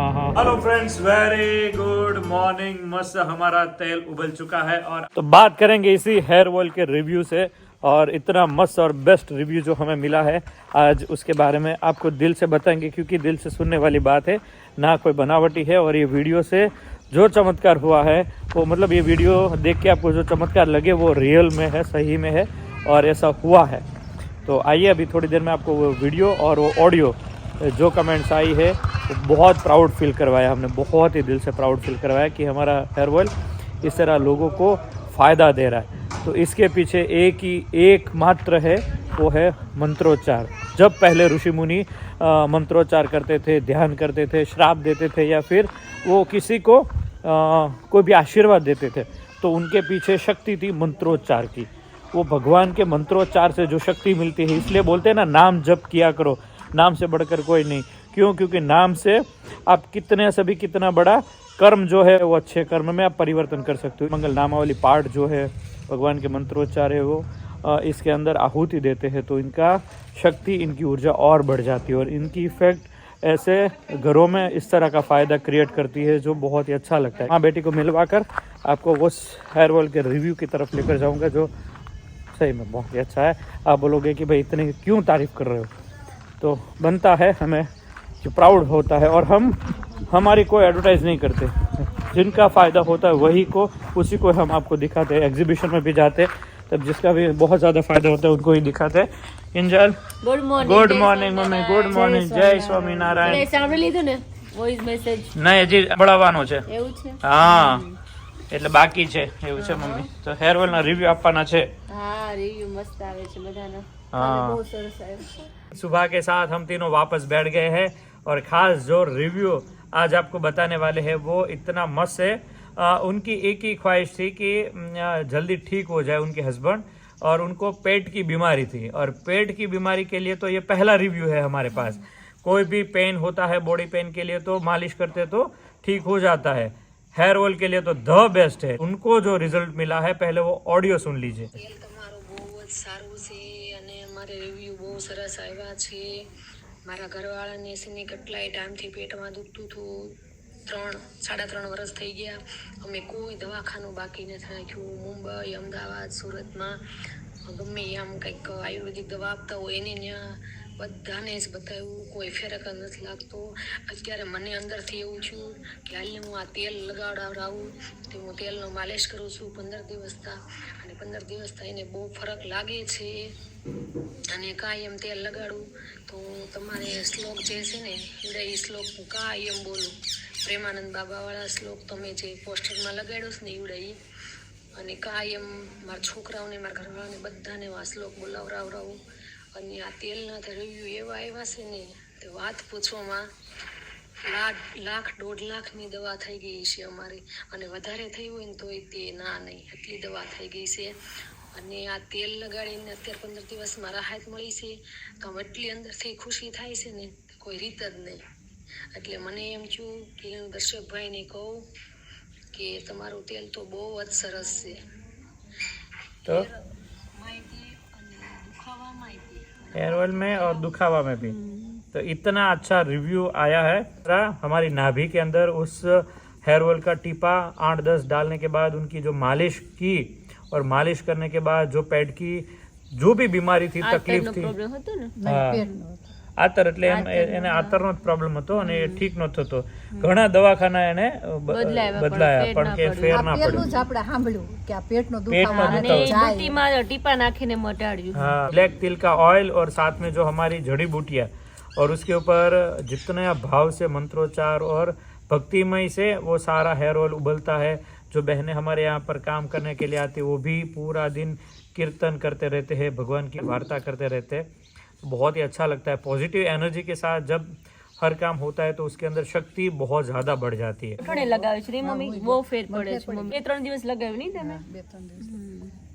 हाँ। Hello friends, very good morning. मस्त हमारा तेल उबल चुका है और तो बात करेंगे इसी हेयर ऑयल के रिव्यू से। और इतना मस्त और बेस्ट रिव्यू जो हमें मिला है आज, उसके बारे में आपको दिल से बताएंगे, क्योंकि दिल से सुनने वाली बात है, ना कोई बनावटी है। और ये वीडियो से जो चमत्कार हुआ है वो, मतलब ये वीडियो देख के आपको जो चमत्कार लगे वो रियल में है, सही में है, और ऐसा हुआ है। तो आइए अभी थोड़ी देर में आपको वो वीडियो और वो ऑडियो जो कमेंट्स आई है, वो बहुत प्राउड फील करवाया हमने, बहुत ही दिल से प्राउड फील करवाया कि हमारा हेयर ऑयल इस तरह लोगों को फ़ायदा दे रहा है। तो इसके पीछे एक मात्र है, वो है मंत्रोच्चार। जब पहले ऋषि मुनि मंत्रोच्चार करते थे, ध्यान करते थे, श्राप देते थे, या फिर वो किसी को कोई भी आशीर्वाद देते थे, तो उनके पीछे शक्ति थी मंत्रोच्चार की। वो भगवान के मंत्रोच्चार से जो शक्ति मिलती है, इसलिए बोलते हैं ना, नाम जप किया करो, नाम से बढ़कर कोई नहीं। क्यों? क्योंकि नाम से आप कितने से भी कितना बड़ा कर्म जो है, वो अच्छे कर्म में आप परिवर्तन कर सकते हो। मंगल नामावली पाठ जो है, भगवान के मंत्रोच्चार है, वो इसके अंदर आहुति देते हैं, तो इनका शक्ति, इनकी ऊर्जा और बढ़ जाती है, और इनकी इफेक्ट ऐसे घरों में इस तरह का फ़ायदा क्रिएट करती है, जो बहुत ही अच्छा लगता है। माँ बेटी को मिलवा कर आपको उस हेयर ऑयल के रिव्यू की तरफ लेकर जाऊँगा, जो सही में बहुत ही अच्छा है। आप बोलोगे कि भाई इतनी क्यों तारीफ़ कर रहे हो, तो बनता है हमें, जो प्राउड होता है। और हमारी कोई एडवर्टाइज नहीं करते, जिनका फ़ायदा होता है वही को, उसी को हम आपको दिखाते हैं। एग्जीबिशन में भी जाते हैं, तब जिसका भी बहुत ज़्यादा फ़ायदा होता है उनको ही दिखाते हैं। इंजल, good morning mummy, good morning, जय स्वामीनारायण। સાંભળી લીધું ને વોઇસ મેસેજ? નહીં, હજી મળવાનો છે। એવું છે? હા, એટલે બાકી છે, એવું છે મમ્મી। તો હેર ઓઇલ ના રિવ્યુ આપવાના છે। હા, રિવ્યુ મસ્ત આવે છે બધાના। हाँ। બહુ સરસ આવ્યો છે। सुबह के साथ हम तीनों वापस बैठ गए हैं, और ख़ास जो रिव्यू आज आपको बताने वाले हैं वो इतना मस्त है। उनकी एक ही ख्वाहिश थी कि जल्दी ठीक हो जाए उनके हस्बैंड, और उनको पेट की बीमारी थी। और पेट की बीमारी के लिए तो ये पहला रिव्यू है हमारे पास। कोई भी पेन होता है, बॉडी पेन के लिए तो मालिश करते तो ठीक हो जाता है, हेयर ऑयल के लिए तो द बेस्ट है। उनको जो रिजल्ट मिला है, पहले वो ऑडियो सुन लीजिए। તેલ તમારું બહુ જ સારું છે અને અમારે રિવ્યુ બહુ સરસ આવ્યા છે। મારા ઘરવાળાને છે ને કેટલાય ટાઈમથી પેટમાં દુખતું હતું, 3-3.5 વર્ષ થઈ ગયા। અમે કોઈ દવાખાનું બાકી નથી રાખ્યું। મુંબઈ, અમદાવાદ, સુરતમાં ગમે આમ કંઈક આયુર્વેદિક દવા આપતા હોય એને ત્યાં બધાને જ બતાવ્યું, કોઈ ફેરક જ નથી લાગતો। અત્યારે મને અંદરથી એવું થયું કે હાલને હું આ તેલ લગાવડાવું, તો હું તેલનો માલિશ કરું છું 15 દિવસથી, અને 15 દિવસથી એને બહુ ફરક લાગે છે। અને કાયમ તેલ લગાડું તો તમારે શ્લોક જે છે ને, એ શ્લોક હું કાયમ બોલું, પ્રેમાનંદ બાબાવાળા શ્લોક તમે જે પોસ્ટરમાં લગાડ્યો છે ને એવડે એ, અને કાયમ મારા છોકરાઓને, મારા ઘરવાળાને બધાને આ શ્લોક બોલાવડાવડાવું। અને આ તેલના તો રિવ્યુ એવા આવ્યા છે ને, તો વાત પૂછવામાં, 1,00,000-1.5 લાખની દવા થઈ ગઈ છે અમારે, અને વધારે થઈ હોય ને તોય તે ના નહીં, એટલી દવા થઈ ગઈ છે। અને આ તેલ લગાડીને અત્યારે 15 દિવસમાં રાહત મળી છે, તો આમ એટલી અંદરથી ખુશી થાય છે ને, કોઈ રીત જ નહીં। એટલે મને એમ થયું કે હું દર્શકભાઈને કહું કે તમારું તેલ તો બહુ જ સરસ છે। तो માહિતી અને દુખાવામાં આવી हेयर ऑयल में और दुखावा में भी तो इतना अच्छा रिव्यू आया है। हमारी नाभि के अंदर उस हेयर ऑयल का टीपा 8-10 डालने के बाद उनकी जो मालिश की, और मालिश करने के बाद जो पेट की जो भी बीमारी थी, तकलीफ थी, પ્રોબ્લેમ હતો ને? આતર એટલે એને આતરનો જ પ્રોબ્લેમ હતો, અને એ ઠીક નહોતો થતો। ઘણા દવાખાના એને બદલાયા, પણ કે ફેર ના પડ્યું। આપણે સાંભળ્યું કે આ પેટનો पेटમાં દુખાવો दुखावा ડૂટીમાં ટીપા નાખીને મટાડ્યું। हाँ, ब्लैक तिल का ऑयल, और साथ में जो हमारी जड़ी बूटियाँ, और उसके ऊपर जितने भाव से मंत्रोच्चार और भक्तिमय से वो सारा हेयर ऑयल उबलता है। जो बहनें हमारे यहाँ पर काम करने के लिए आती है, वो भी पूरा दिन कीर्तन करते रहते हैं, भगवान की वार्ता करते रहते हैं। बहुत ही अच्छा लगता है। पॉजिटिव एनर्जी के साथ जब हर काम होता है, तो उसके अंदर शक्ति बहुत ज़्यादा बढ़ जाती है। ઘણે લગાવ્યું છે રે મમ્મી, બહુ ફેર પડે છે મમ્મી। 2-3 દિવસ લગાવ્યું નહીં તમે? 2-3 દિવસ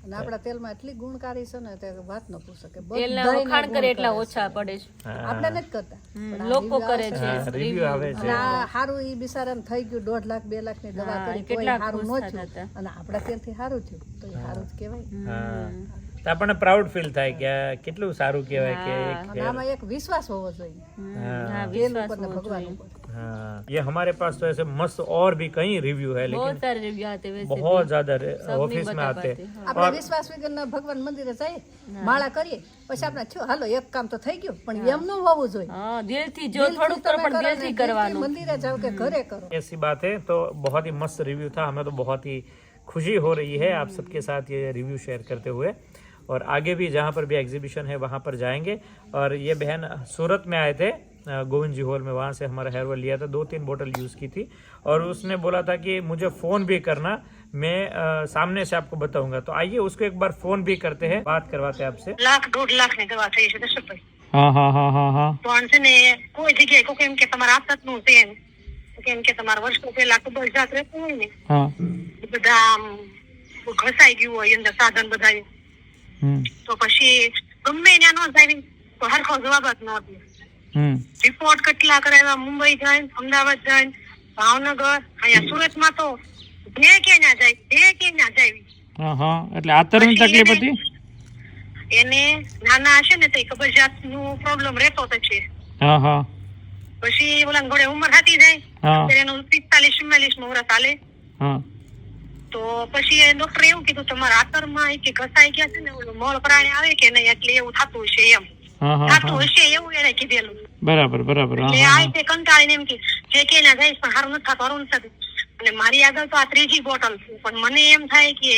અને આપણા તેલમાં એટલી ગુણકારી છે ને, તે વાત ન પૂછ શકે। તેલના વખાણ કરે એટલા ઓછા પડે છે, આપણે નથી કરતા, લોકો કરે છે। રિવ્યુ આવે છે। અને આ સારું ઈ બિચારાને થઈ ગયું 1.5 લાખ 2 લાખની દવા કરી, કોઈ સારું ન થયું, અને આપણા તેલથી સારું થયું, તો એ સારું જ કહેવાય। તો આપણને પ્રાઉડ ફીલ થાય કે આ કેટલું સારું કહેવાય કે અને આમાં એક વિશ્વાસ હોવો જોઈએ, હા, તેલ ઉપર ને ભગવાન ઉપર। हाँ, ये हमारे पास तो ऐसे मस्त और भी कई रिव्यू है, बहुत लेकिन सारे रिव्यू आते हैं वैसे बहुत भी। ज्यादा सब नहीं ऑफिस में बता आते पाते, हैं। આપણે વિશ્વાસ વગરના ભગવાન મંદિરે જઈએ માળા કરીએ પછી આપણે થયું હાલો એક કામ તો થઈ ગયું પણ એમ ન હોવું જોઈએ હા દિલથી જો થોડુંક કરો પણ દિલથી કરવાનું મંદિરે જાઓ કે ઘરે કરો ऐसी बात है। तो बहुत ही मस्त रिव्यू था, हमें तो बहुत ही खुशी हो रही है आप सबके साथ ये रिव्यू शेयर करते हुए। और आगे भी जहाँ पर भी एग्जीबिशन है वहाँ पर जाएंगे। और ये बहन सूरत में आए थे गोविंद जी हॉल में, वहाँ से हमारा हेयर ऑयल लिया था, 2-3 बोतल यूज़ की थी और उसने बोला था कि मुझे फ़ोन भी करना, मैं सामने से आपको बताऊंगा। तो आइए उसको एक बार फ़ोन भी करते हैं, बात करवाते हैं आपसे। 1.5 લાખ ની દવા થઈ છે દર્શકભાઈ हाँ हाँ हाँ हाँ हाँ પણ છે ને કોઈ જગ્યાએ કોઈ એમ કે તમારા આસતનું છે એમ કેમ કે તમારા વર્ષો પહેલા કબરજાત રહેતું હોય ને हाँ એ બધા આમ ઘસાઈ ગયું હોય અંદર સાધન બધા તો પછી ગમે ત્યાં ન જાય તો હરખો જવાબ જ ન દે રિપોર્ટ કેટલા કરાવ્યા મુંબઈ જાય અમદાવાદ જાય ભાવનગર અહીંયા સુરતમાં તો જે કે ના જાય हाँ हाँ એટલે આતરની તકલીફ હતી એને નાના હશે ને તો કબરજાત નું પ્રોબ્લેમ રહેતો જ છે हाँ हाँ પછી ઓલા ઘોડે ઉંમર થતી જાય हाँ એનું 45-44 નું વર્ષ હાલે हाँ તો પછી ડોક્ટરે એવું કીધું તમારા આતરમાં કે ઘસાઈ ગયા છે ને ઓલું મળ પ્રાણી આવે કે નહીં એટલે એવું થતું હશે એમ हाँ हाँ થતું હશે એવું એને કીધેલું બરાબર બરાબર हाँ એટલે हाँ આ તે કંટાળીને એમ કે જે કે ના જાય પણ હારું નથી થતું હારું નથી થતું અને મારી આગળ તો આ 3જી બોટલ છે પણ મને એમ થાય કે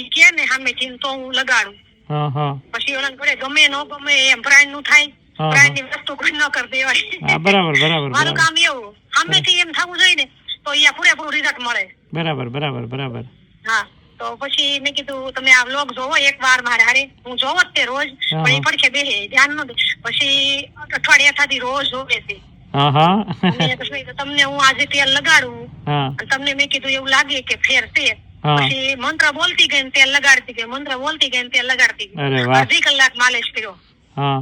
ઈ કે ને સામેથી તો હું લગાડું हाँ हाँ પછી ઓલા ઘોડે ગમે ન ગમે એમ પ્રાણ નું થાય હા, પ્રાણ ની વસ્તુ કોઈ ન કરી દેવાય હા બરાબર બરાબર મારું બરાબર કામ એવું સામેથી એમ થવું જોઈએ ને તો અહીંયા પૂરેપૂરું રિઝલ્ટ મળે બરાબર બરાબર બરાબર હા તો પછી મેં કીધું તમે આ વ્લોગ જોવો એકવાર મારે હારે હું જોવો જ તે રોજ હા. પણ એ પડખે બેહે ધ્યાન ન દે પછી અઠવાડિયા થાતી રોજ જોવે છે हाँ हाँ અને પછી તમને હું આજે તેલ લગાડું हाँ અને તમને મેં કીધું એવું લાગે કે ફેર છે હા. પછી મંત્ર બોલતી ગઈ ને તેલ લગાડતી ગઈ મંત્ર બોલતી ગઈ ને તેલ લગાડતી ગઈ અરે વાહ. અડધી કલાક માલિશ કર્યો हाँ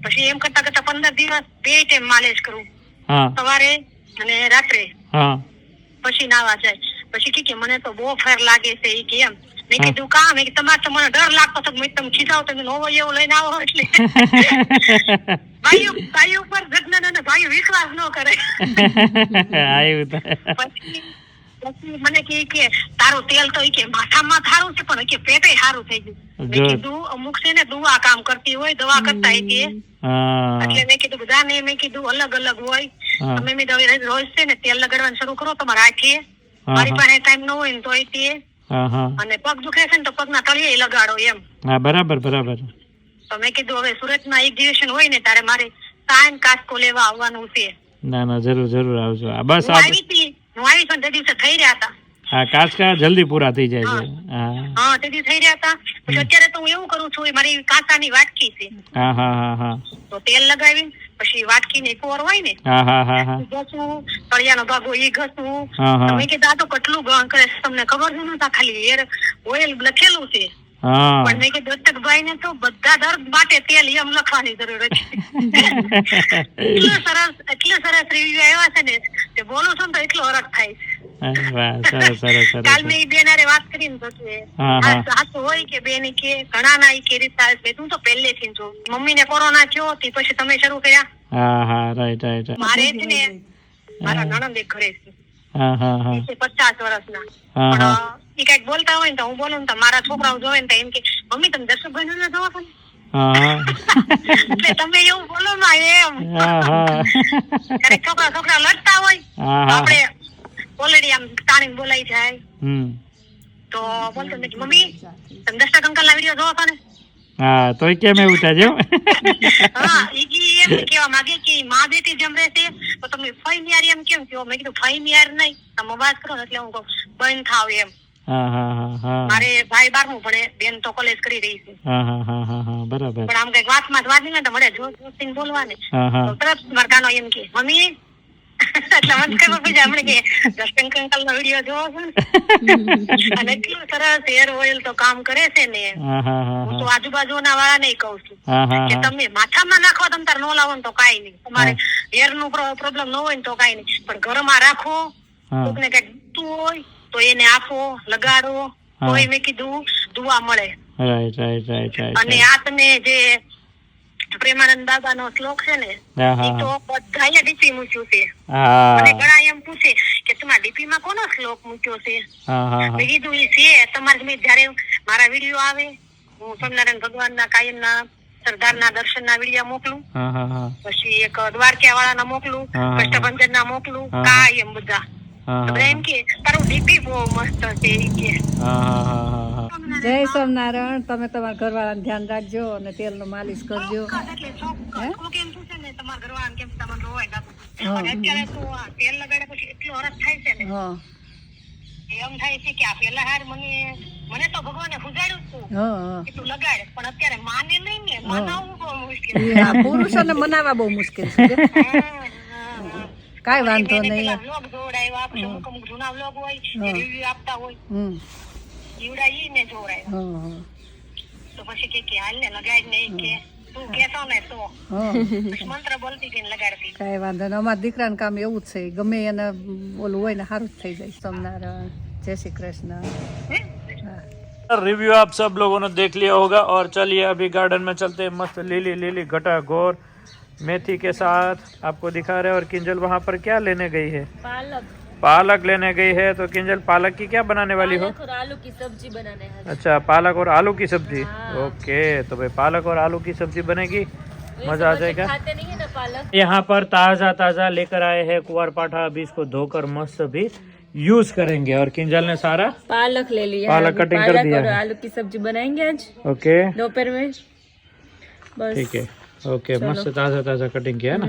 પછી એમ કરતા કરતા 15 દિવસ 2 ટાઈમ માલિશ કરું हाँ સવારે અને રાત્રે हाँ પછી નાવા જાય પછી કે મને તો બહુ ફેર લાગે છે એ કેમ મેં કીધું કા મેં કીધું તમારે તો મને ડર લાગતો હતો મેં તમે ખીજાવ તમે નવો એવું લઈને આવો એટલે ભાઈઓ પર જગના ભાઈઓ વિશ્વાસ ન કરે આવ્યું તો પછી મને કે તારું તેલ તો કે માથામાં સારું છે પણ કે પેટે સારું થઈ ગયું મેં કીધું અમુક છે ને દવા કામ કરતી હોય દવા કરતા કે हाँ એટલે મેં કીધું બધાને મેં કીધું અલગ અલગ હોય હા. તમે મેં રોજ છે ને તેલ લગાડવાનું શરૂ કરો તમારા હાથે મારી હા. પાસે ટાઈમ ન હોય ને તોય તે हाँ हाँ અને પગ દુખે છે ને તો પગના તળિયે લગાડો એમ हाँ બરાબર બરાબર તો મેં કીધું હવે સુરતમાં એક્ઝિબિશન હોય ને ત્યારે મારે સાયન કાસ્કો લેવા આવવાનું છે ના ના જરૂર જરૂર આવજો આ બસ હું આપ આવી પણ તે દિવસે થઈ રહ્યા હતા આ કાચકા જલ્દી પૂરા થઈ જાય છે હા હા તે દિવસે થઈ રહ્યા હતા પછી અત્યારે તો હું એવું કરું છું મારી કાંસાની વાટકી છે હા હા હા હા તો તેલ લગાવી પછી વાટકીની કોર હોય ને હા હા હા હા ઘસું તળિયાનો ભાગ હોય એ ઘસું હા, હા. તમે કીધું આ તો કેટલું ગણ કરે છે તમને ખબર છે નતા ખાલી હેર ઓઇલ લખેલું છે હા પણ મેં કીધું દત્તકભાઈ ને તો બધા દર્દ માટે તેલ એમ લખવાની જરૂર છે એટલું સરસ રિવ્યુ આવ્યા છે ને તે બોલું છું ને તો એટલો હરખ થાય છે અરે વાહ સરસ સરસ સરસ કાલ મેં ઈ બેન હારે વાત કરીને તો કે હા, હા. સાચું હોય કે બેન કે ઘણા ના કે રીત તું તો પહેલેથી જો મમ્મી ને કોરોના થયો હતી પછી તમે શરૂ કર્યા હા હા રાઈટ રાઈટ મારે છે ને મારા નણંદ એક ઘરે છે હા હા હા 50 વર્ષના હા, પણ હા. ઈ કઈક બોલતા હોય ને તો હું બોલું ને તો મારા છોકરાઓ જોવે ને તો એમ કે મમ્મી તમે દર્શકભાઈ ને જોવો છો ને હા એટલે તમે એવું બોલો ના એમ હા હા ક્યારેક છોકરા લડતા હોય હા, તો હા. આપણે ઓલરેડી આમ તાણી બોલાઈ જાય હમ તો બોલતો મેં કીધું, મમ્મી તમે દર્શક અંકલ ના વિડીયો જોવો છો ને હા તોય કેમ એવું થાય જેમ હા ઈ એમ કેવા માંગે કે માં બેટી જેમ રહેશે તો તમે ફઈ ની યાર એમ કેમ કહો મેં કીધું ફઈ ની યાર નહીં તમે વાત કરો ને એટલે હું કહું બંધ થાવ એમ હા હા હા હા મારે ભાઈ 12મું ભણે બેન તો કોલેજ કરી રહી છે હા હા હા હા હા બરાબર પણ આમ કઈક વાતમાં જ વાત નહીં તો મળે જોશીને બોલવાને હા હા તો તરત મારા કાનો એમ કે મમ્મી એટલે મને ખબર પડી જાય હમણાં કે દર્શન અંકલ નો વિડીયો જોવો છો ને અને એટલું સરસ હેર ઓઇલ તો કામ કરે છે ને હા હા હા હું તો આજુબાજુના વાળા ને કહું છું હા હા કે હા તમે માથામાં નાખો તમે તાર નો લાવો ને તો કાંઈ નહીં તમારે હેર નું પ્રોબ્લેમ ન હોય ને તો કાંઈ નહીં પણ ઘરમાં રાખો હા. કોકને કઈક દુખતું હોય તો એને આપો લગાડો હા. તોય મેં કીધું દુઆ મળે રાઈટ રાઈટ રાઈટ અને રાઈટ આ તમે જે પ્રેમાનંદ બાબાનો શ્લોક છે ને હા એ હા તો બધાએ ડીપી મૂક્યું છે. હા અને ઘણા એમ પૂછે કે તમારા ડીપી માં કોનો શ્લોક મૂક્યો છે? હા હા મેં કીધું એ છે તમારે મેં જયારે મારા વિડીયો આવે હું સ્વામિનારાયણ ભગવાનના કાયમના સરદારના દર્શનના વિડીયો મોકલું, હા હા હા પછી એક દ્વારકા વાળાના મોકલું, હા. કષ્ટભંજનના મોકલું, હા. કાયમ બધા હા બધા એમ કે તારું ડીપી બહુ મસ્ત છે ઈ કે. હા હા હા હા જય સ્વામિનારાયણ. તમે તમારા ઘરવાળાને ધ્યાન રાખજો અને તેલનો માલિશ કરજો. એટલે કોક એમ પૂછે ને તમારા ઘરવાળાને કેમ તમને રોવાય હા. જાતું. અને અત્યારે તો આ તેલ લગાડ્યા પછી એટલો હરખ થાય છે ને હા એમ થાય છે કે આ પેલા હાર મને તો ભગવાને ફુજાડ્યું જ તું હા કે તું લગાડ, પણ અત્યારે માને નહીં ને, મનાવવું બહુ મુશ્કેલ છે. આ પુરુષોને મનાવવા બહુ મુશ્કેલ છે. કાંઈ વાંધો મેં નહીં. પેલા vlog જોવડાવ્યા, આપણે અમુક જૂના vlog હોય રિવ્યુ આપતા હોય ઈવડા ઈ ને જોવડાવ્યા. હા તો પછી કે હાલ ને લગાડ ને કે તું કેસો ને તો હા પછી મંત્ર બોલતી ગઈને લગાડતી. કાંઈ વાંધો નહીં. અમારા દીકરાનું કામ એવું જ છે, ગમે એને ઓલું હોય ને સારું જ થઈ જાય. સ્વામિનારાયણ. જય શ્રી કૃષ્ણ. रिव्यू आप सब लोगों ने देख लिया होगा और चलिए अभी गार्डन में चलते हैं। मस्त लीली लीली घटा घोर मेथी के साथ आपको दिखा रहे हैं। और किंजल वहाँ पर क्या लेने गई है? पालक लेने गई है। तो किंजल पालक की क्या बनाने वाली हो? और आलू की सब्जी बनाने हैं। अच्छा, पालक और आलू की सब्जी। ओके, तो भाई पालक और आलू की सब्जी बनेगी, मजा आ जाएगा। खाते नहीं है ना पालक। यहाँ पर ताजा ताजा लेकर आए हैं कुंवर पाठा। अभी इसको धोकर मस्त भी यूज करेंगे। और किंजल ने सारा पालक ले लिया, पालक कटिंग कर दिया और है। आलू की सब्जी बनाएंगे आज ओके दोपहर में। बस ठीक है। ओके, मस्त ताजा ताजा कटिंग किया है ना।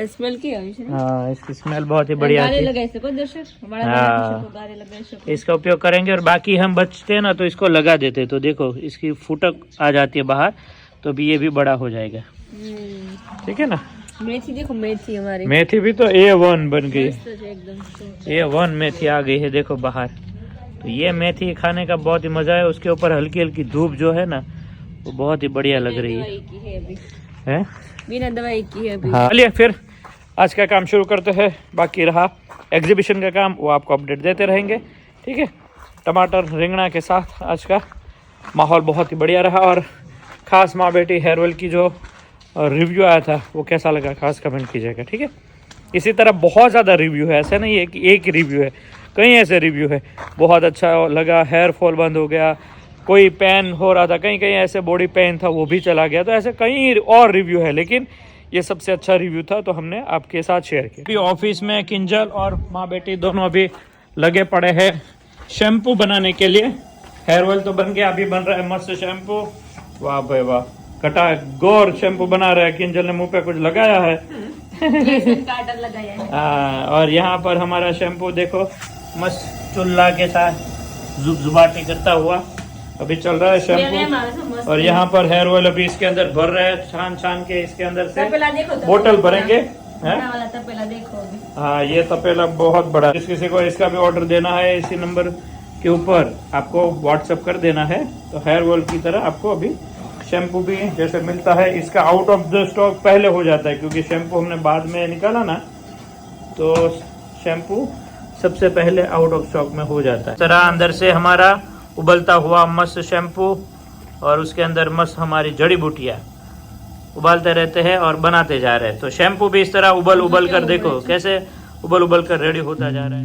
स्मेल की આવી છે ને? हाँ, इसकी स्मेल बहुत ही बढ़िया ગારે आती है। લગાઈ શકો દર્શક, हमारा हाँ। गारे लगा શકો। इसका उपयोग करेंगे। और बाकी हम बचते हैं ना तो इसको लगा देते। तो देखो इसकी फुटक आ जाती है बाहर, तो भी ये भी बड़ा हो जाएगा। ठीक है ना। मेथी देखो, मेथी हमारी मेथी भी तो A1 बन गई। मस्त है एकदम। A1 मेथी आ गई है, देखो बाहर। तो ये मेथी खाने का बहुत ही मजा है। उसके ऊपर हल्की हल्की धूप जो है ना, वो बहुत ही बढ़िया लग रही है। दवाई की है अभी, हैं? बिना दवाई की है अभी। हाँ, चलिए फिर आज का काम शुरू करते हैं। बाकी रहा एग्जीबिशन का काम, वो आपको अपडेट देते रहेंगे। ठीक है। टमाटर रिंगना के साथ आज का माहौल बहुत ही बढ़िया रहा। और खास माँ बेटी हेयर ऑयल की जो रिव्यू आया था वो कैसा लगा खास कमेंट कीजिएगा। ठीक है। इसी तरह बहुत ज़्यादा रिव्यू है, ऐसा नहीं है कि एक ही रिव्यू है, कई ऐसे रिव्यू है। बहुत अच्छा लगा, हेयर फॉल बंद हो गया, कोई पेन हो रहा था, कहीं कहीं ऐसे बॉडी पेन था वो भी चला गया। तो ऐसे कई और रिव्यू है, लेकिन ये सबसे अच्छा रिव्यू था तो हमने आपके साथ शेयर किया। अभी ऑफिस में किंजल और माँ बेटी दोनों अभी लगे पड़े हैं शैम्पू बनाने के लिए। हेयर ऑयल तो बन गया, अभी बन रहा है मस्त शैम्पू। वाह भाई वाह, कटा गोर शैम्पू बना रहा है। किंजल ने मुंह पे कुछ लगाया है। कार्टर लगाया है। हाँ, और यहाँ पर हमारा शैम्पू देखो मस्त चुल्ला के साथ जुबाटी करता हुआ अभी चल रहा है शैम्पू। और यहाँ पर हेयर ऑयल अभी इसके अंदर भर रहे हैं, छान छान के इसके अंदर से तपेला देखो, बोतल भरेंगे। बड़ा वाला तपेला देखो अभी। हाँ, ये तपेला बहुत बड़ा। जिस किसी को इसका भी ऑर्डर देना है, इसी नंबर के ऊपर आपको व्हाट्सएप कर देना है। तो हेयर ऑयल की तरह आपको अभी शैम्पू भी जैसे मिलता है, इसका आउट ऑफ द स्टॉक पहले हो जाता है, क्योंकि शैम्पू हमने बाद में निकाला ना, तो शैम्पू सबसे पहले आउट ऑफ स्टॉक में हो जाता है। इस तरह अंदर से हमारा उबलता हुआ मस्त शैम्पू और उसके अंदर मस्त हमारी जड़ी बूटियाँ उबालते रहते हैं और बनाते जा रहे हैं। तो शैम्पू भी इस तरह उबल कर देखो कैसे उबल कर रेडी होता जा रहा है।